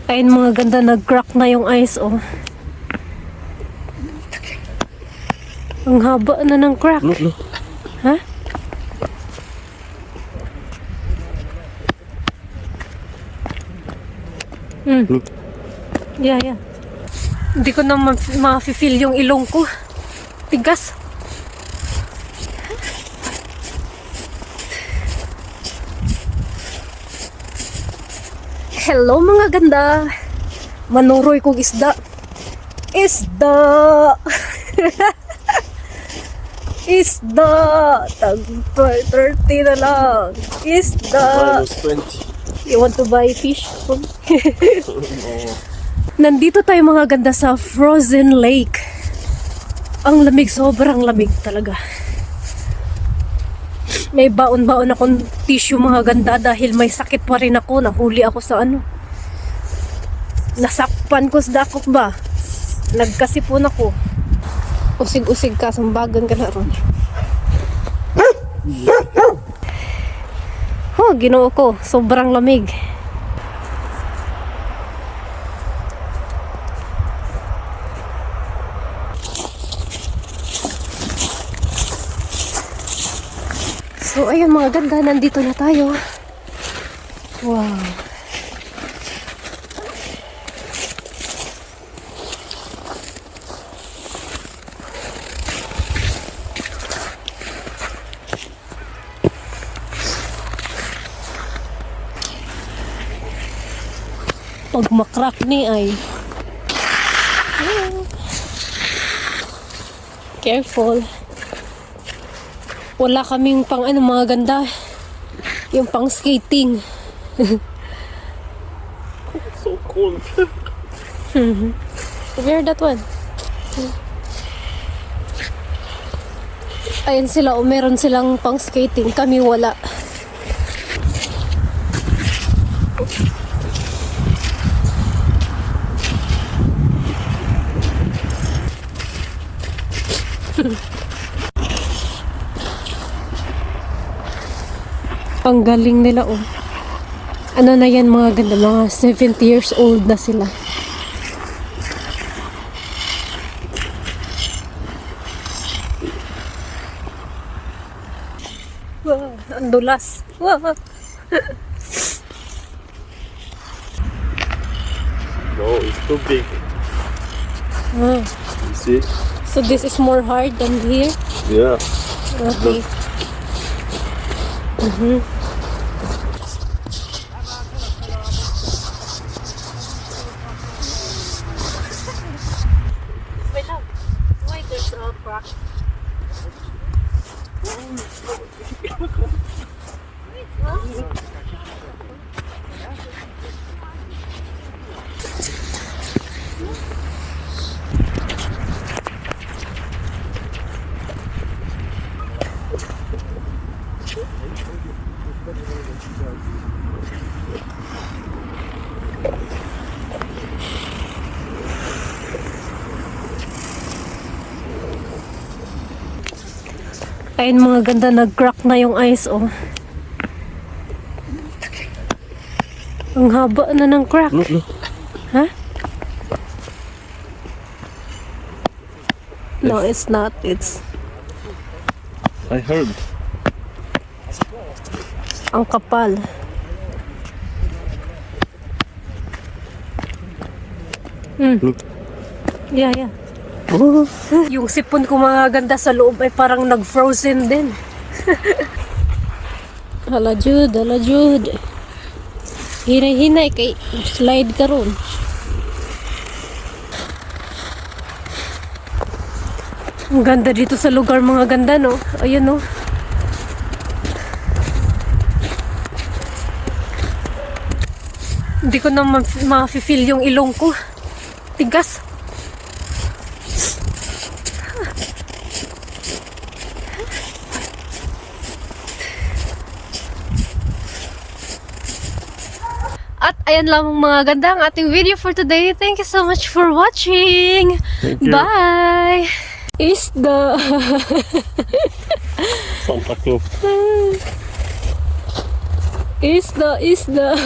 Ayun mga ganda, nag-crack na yung ice, oh. Ang haba na ng crack. Look, look. Ha? Look. Yeah, yeah. Hindi ko na ma-feel yung ilong ko. Tigas. Hello mga ganda. Manuroy kong isda. Isda! Isda! Tag 30 na lang. Isda! Minus 20. You want to buy fish? Nandito tayo mga ganda sa frozen lake. Ang lamig, sobrang lamig talaga. May baon-baon akong tissue mga ganda dahil may sakit pa rin ako. Nahuli ako sa ano. Nasakpan ko sa dakok ba? Nagkasipon ako. Usig-usig ka, sambagan ka na ron. Oh, ginoo ko. Sobrang lamig. So, ayun mga ganda, nandito na tayo. Wow. Pag makrak ni ay. Careful. Wala kaming pang ano mga ganda. Yung pang skating. So cold. Wear that one. Ayun sila, meron silang pang skating. Kami wala. Ang galing nila, oh. Ano na yan mga ganda, mga 70 years old na sila. Wow, ang dulas. Wow. No, it's too big. Ah, You see? so this is more hard than here? Yeah. Okay. Wait up. Why there's a crack? Ayun mga ganda, nag-crack na yung ice, oh. Ang haba na ng crack. Look, look. Ha? No, it's not. It's I heard. ang kapal. Look. Yeah, yeah. Yung sipon ko mga ganda sa loob ay parang nag-frozen din. Hala Jude, hala Jude. Hinay-hinay kay slide ka ron. Ang ganda dito sa lugar mga ganda, no? Ayun, no? Hindi ko na ma-feel yung ilong ko. Tigas. At ayan lang mga ganda ang ating video for today. Thank you so much for watching. Thank you. Bye. Isda. Santa Claus. Isda, isda.